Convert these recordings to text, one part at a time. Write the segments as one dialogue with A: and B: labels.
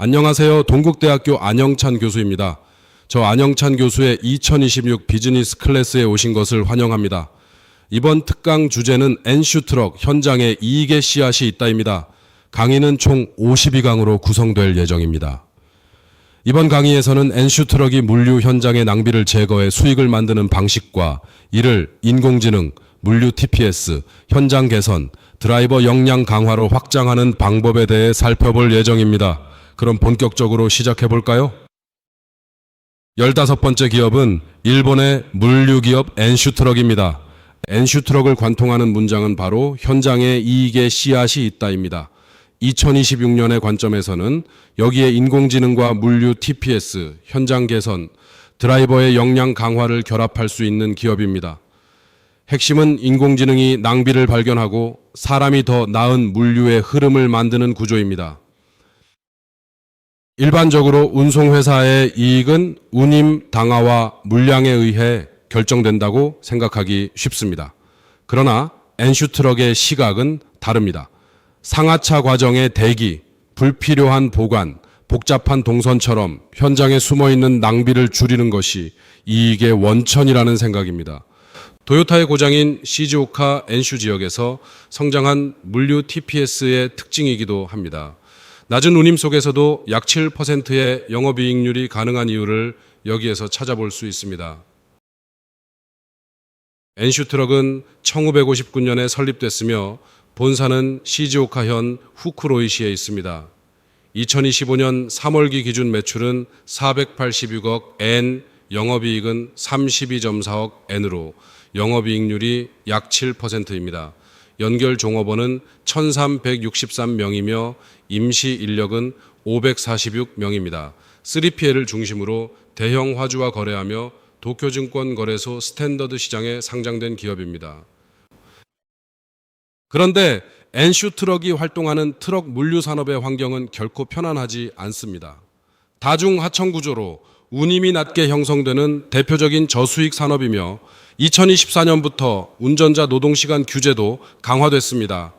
A: 안녕하세요. 동국대학교 안영찬 교수입니다. 저 안영찬 교수의 2026 비즈니스 클래스에 오신 것을 환영합니다. 이번 특강 주제는 엔슈트럭 현장에 이익의 씨앗이 있다입니다. 강의는 총 52강으로 구성될 예정입니다. 이번 강의에서는 엔슈트럭이 물류 현장의 낭비를 제거해 수익을 만드는 방식과 이를 인공지능, 물류 TPS, 현장 개선, 드라이버 역량 강화로 확장하는 방법에 대해 살펴볼 예정입니다. 그럼 본격적으로 시작해 볼까요? 15번째 기업은 일본의 물류 기업 엔슈트럭입니다. 엔슈트럭을 관통하는 문장은 바로 현장에 이익의 씨앗이 있다입니다. 2026년의 관점에서는 여기에 인공지능과 물류 TPS, 현장 개선, 드라이버의 역량 강화를 결합할 수 있는 기업입니다. 핵심은 인공지능이 낭비를 발견하고 사람이 더 나은 물류의 흐름을 만드는 구조입니다. 일반적으로 운송회사의 이익은 운임 당화와 물량에 의해 결정된다고 생각하기 쉽습니다. 그러나 엔슈트럭의 시각은 다릅니다. 상하차 과정의 대기, 불필요한 보관, 복잡한 동선처럼 현장에 숨어있는 낭비를 줄이는 것이 이익의 원천이라는 생각입니다. 도요타의 고장인 시즈오카 엔슈 지역에서 성장한 물류 TPS의 특징이기도 합니다. 낮은 운임 속에서도 약 7%의 영업이익률이 가능한 이유를 여기에서 찾아볼 수 있습니다. 엔슈트럭은 1959년에 설립됐으며 본사는 시즈오카현 후쿠로이시에 있습니다. 2025년 3월기 기준 매출은 486억 엔, 영업이익은 32.4억 엔으로 영업이익률이 약 7%입니다. 연결 종업원은 1,363명이며 임시 인력은 546명입니다. 3PL을 중심으로 대형 화주와 거래하며 도쿄증권 거래소 스탠더드 시장에 상장된 기업입니다. 그런데 엔슈트럭이 활동하는 트럭 물류 산업의 환경은 결코 편안하지 않습니다. 다중하청 구조로 운임이 낮게 형성되는 대표적인 저수익 산업이며 2024년부터 운전자 노동시간 규제도 강화됐습니다.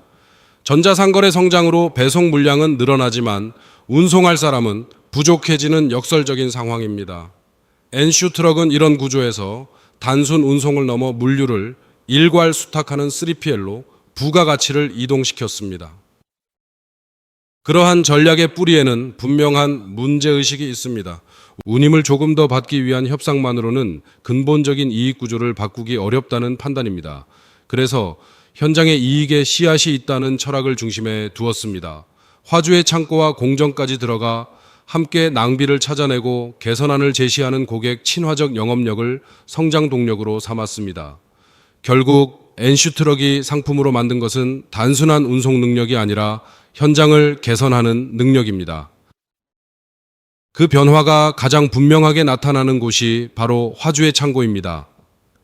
A: 전자상거래 성장으로 배송 물량은 늘어나지만 운송할 사람은 부족해지는 역설적인 상황입니다. 엔슈트럭은 이런 구조에서 단순 운송을 넘어 물류를 일괄 수탁하는 3PL로 부가가치를 이동시켰습니다. 그러한 전략의 뿌리에는 분명한 문제의식이 있습니다. 운임을 조금 더 받기 위한 협상만으로는 근본적인 이익 구조를 바꾸기 어렵다는 판단입니다. 그래서 현장에 이익의 씨앗이 있다는 철학을 중심에 두었습니다. 화주의 창고와 공정까지 들어가 함께 낭비를 찾아내고 개선안을 제시하는 고객 친화적 영업력을 성장 동력으로 삼았습니다. 결국 엔슈트럭이 상품으로 만든 것은 단순한 운송 능력이 아니라 현장을 개선하는 능력입니다. 그 변화가 가장 분명하게 나타나는 곳이 바로 화주의 창고입니다.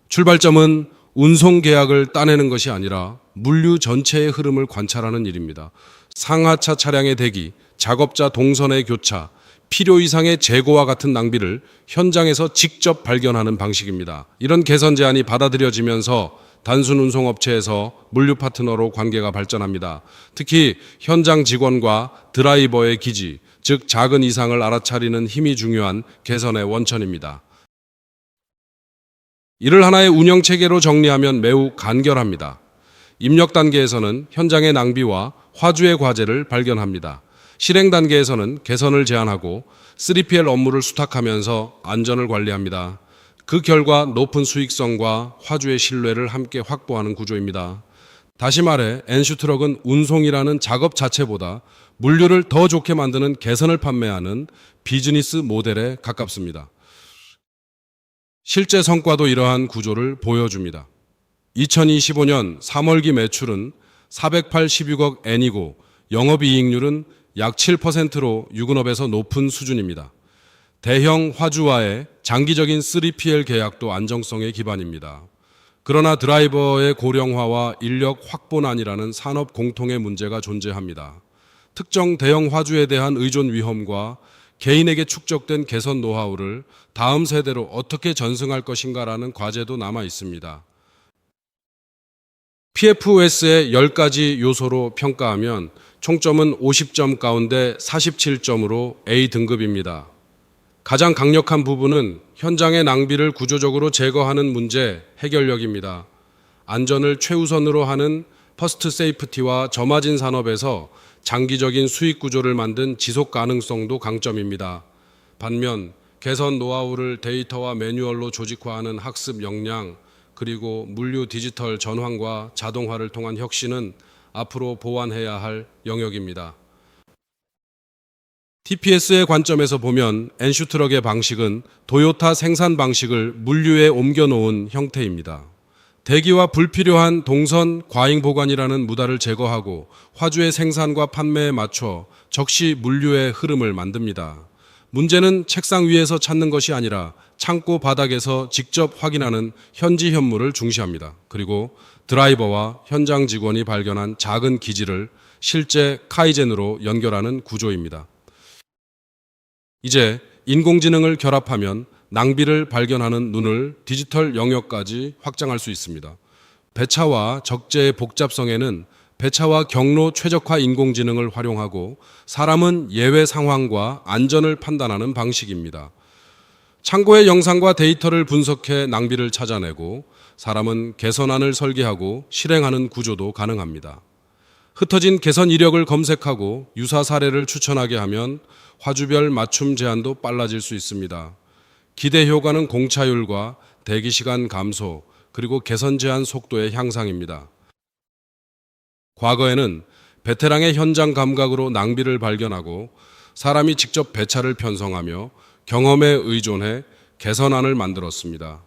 A: 출발점은 운송 계약을 따내는 것이 아니라 물류 전체의 흐름을 관찰하는 일입니다. 상하차 차량의 대기, 작업자 동선의 교차, 필요 이상의 재고와 같은 낭비를 현장에서 직접 발견하는 방식입니다. 이런 개선 제안이 받아들여지면서 단순 운송업체에서 물류 파트너로 관계가 발전합니다. 특히 현장 직원과 드라이버의 기지, 즉 작은 이상을 알아차리는 힘이 중요한 개선의 원천입니다. 이를 하나의 운영체계로 정리하면 매우 간결합니다. 입력 단계에서는 현장의 낭비와 화주의 과제를 발견합니다. 실행 단계에서는 개선을 제안하고 3PL 업무를 수탁하면서 안전을 관리합니다. 그 결과 높은 수익성과 화주의 신뢰를 함께 확보하는 구조입니다. 다시 말해 엔슈트럭은 운송이라는 작업 자체보다 물류를 더 좋게 만드는 개선을 판매하는 비즈니스 모델에 가깝습니다. 실제 성과도 이러한 구조를 보여줍니다. 2025년 3월기 매출은 486억 엔이고 영업이익률은 약 7%로 유근업에서 높은 수준입니다. 대형 화주와의 장기적인 3PL 계약도 안정성의 기반입니다. 그러나 드라이버의 고령화와 인력 확보난이라는 산업 공통의 문제가 존재합니다. 특정 대형 화주에 대한 의존 위험과 개인에게 축적된 개선 노하우를 다음 세대로 어떻게 전승할 것인가라는 과제도 남아 있습니다. PFOS의 10가지 요소로 평가하면 총점은 50점 가운데 47점으로 A 등급입니다. 가장 강력한 부분은 현장의 낭비를 구조적으로 제거하는 문제 해결력입니다. 안전을 최우선으로 하는 퍼스트 세이프티와 저마진 산업에서 장기적인 수익 구조를 만든 지속 가능성도 강점입니다. 반면 개선 노하우를 데이터와 매뉴얼로 조직화하는 학습 역량, 그리고 물류 디지털 전환과 자동화를 통한 혁신은 앞으로 보완해야 할 영역입니다. TPS의 관점에서 보면 엔슈트럭의 방식은 도요타 생산 방식을 물류에 옮겨놓은 형태입니다. 대기와 불필요한 동선 과잉 보관이라는 무다를 제거하고 화주의 생산과 판매에 맞춰 적시 물류의 흐름을 만듭니다. 문제는 책상 위에서 찾는 것이 아니라 창고 바닥에서 직접 확인하는 현지 현물을 중시합니다. 그리고 드라이버와 현장 직원이 발견한 작은 기지를 실제 카이젠으로 연결하는 구조입니다. 이제 인공지능을 결합하면 낭비를 발견하는 눈을 디지털 영역까지 확장할 수 있습니다. 배차와 적재의 복잡성에는 배차와 경로 최적화 인공지능을 활용하고 사람은 예외 상황과 안전을 판단하는 방식입니다. 창고의 영상과 데이터를 분석해 낭비를 찾아내고 사람은 개선안을 설계하고 실행하는 구조도 가능합니다. 흩어진 개선 이력을 검색하고 유사 사례를 추천하게 하면 화주별 맞춤 제한도 빨라질 수 있습니다. 기대 효과는 공차율과 대기 시간 감소, 그리고 개선 제한 속도의 향상입니다. 과거에는 베테랑의 현장 감각으로 낭비를 발견하고 사람이 직접 배차를 편성하며 경험에 의존해 개선안을 만들었습니다.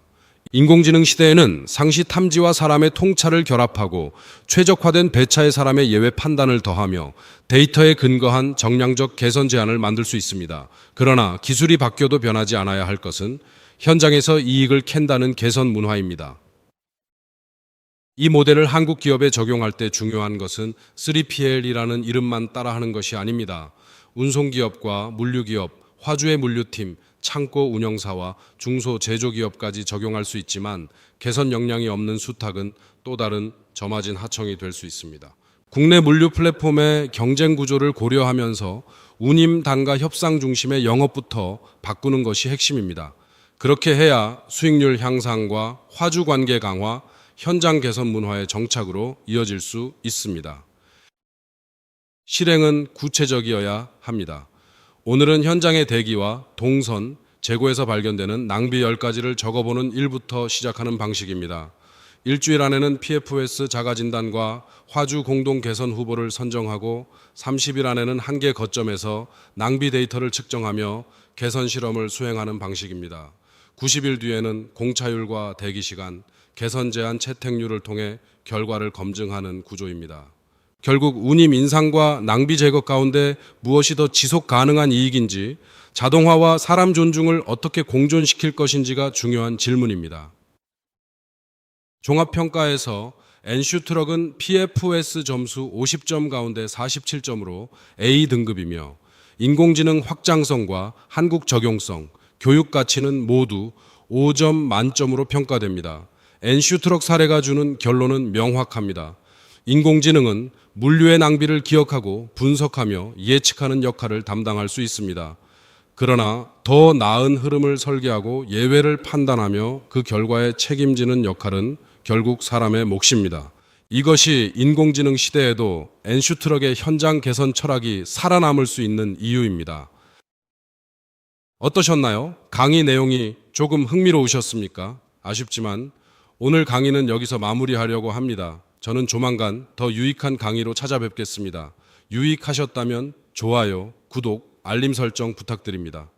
A: 인공지능 시대에는 상시 탐지와 사람의 통찰을 결합하고 최적화된 배차의 사람의 예외 판단을 더하며 데이터에 근거한 정량적 개선 제안을 만들 수 있습니다. 그러나 기술이 바뀌어도 변하지 않아야 할 것은 현장에서 이익을 캔다는 개선 문화입니다. 이 모델을 한국 기업에 적용할 때 중요한 것은 3PL이라는 이름만 따라하는 것이 아닙니다. 운송기업과 물류기업, 화주의 물류팀, 창고 운영사와 중소 제조기업까지 적용할 수 있지만 개선 역량이 없는 수탁은 또 다른 저마진 하청이 될 수 있습니다. 국내 물류 플랫폼의 경쟁 구조를 고려하면서 운임 단가 협상 중심의 영업부터 바꾸는 것이 핵심입니다. 그렇게 해야 수익률 향상과 화주 관계 강화, 현장 개선 문화의 정착으로 이어질 수 있습니다. 실행은 구체적이어야 합니다. 오늘은 현장의 대기와 동선, 재고에서 발견되는 낭비 10가지를 적어보는 일부터 시작하는 방식입니다. 일주일 안에는 PFS 자가진단과 화주 공동 개선 후보를 선정하고 30일 안에는 한 개 거점에서 낭비 데이터를 측정하며 개선 실험을 수행하는 방식입니다. 90일 뒤에는 공차율과 대기시간, 개선 제한 채택률을 통해 결과를 검증하는 구조입니다. 결국 운임 인상과 낭비 제거 가운데 무엇이 더 지속 가능한 이익인지, 자동화와 사람 존중을 어떻게 공존시킬 것인지가 중요한 질문입니다. 종합평가에서 엔슈트럭은 PFS 점수 50점 가운데 47점으로 A 등급이며 인공지능 확장성과 한국 적용성, 교육 가치는 모두 5점 만점으로 평가됩니다. 엔슈트럭 사례가 주는 결론은 명확합니다. 인공지능은 물류의 낭비를 기억하고 분석하며 예측하는 역할을 담당할 수 있습니다. 그러나 더 나은 흐름을 설계하고 예외를 판단하며 그 결과에 책임지는 역할은 결국 사람의 몫입니다. 이것이 인공지능 시대에도 엔슈트럭의 현장 개선 철학이 살아남을 수 있는 이유입니다. 어떠셨나요? 강의 내용이 조금 흥미로우셨습니까? 아쉽지만 오늘 강의는 여기서 마무리하려고 합니다. 저는 조만간 더 유익한 강의로 찾아뵙겠습니다. 유익하셨다면 좋아요, 구독, 알림 설정 부탁드립니다.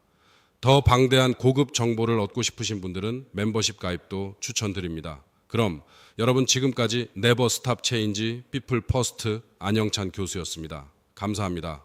A: 더 방대한 고급 정보를 얻고 싶으신 분들은 멤버십 가입도 추천드립니다. 그럼 여러분, 지금까지 네버 스탑 체인지 피플 퍼스트 안영찬 교수였습니다. 감사합니다.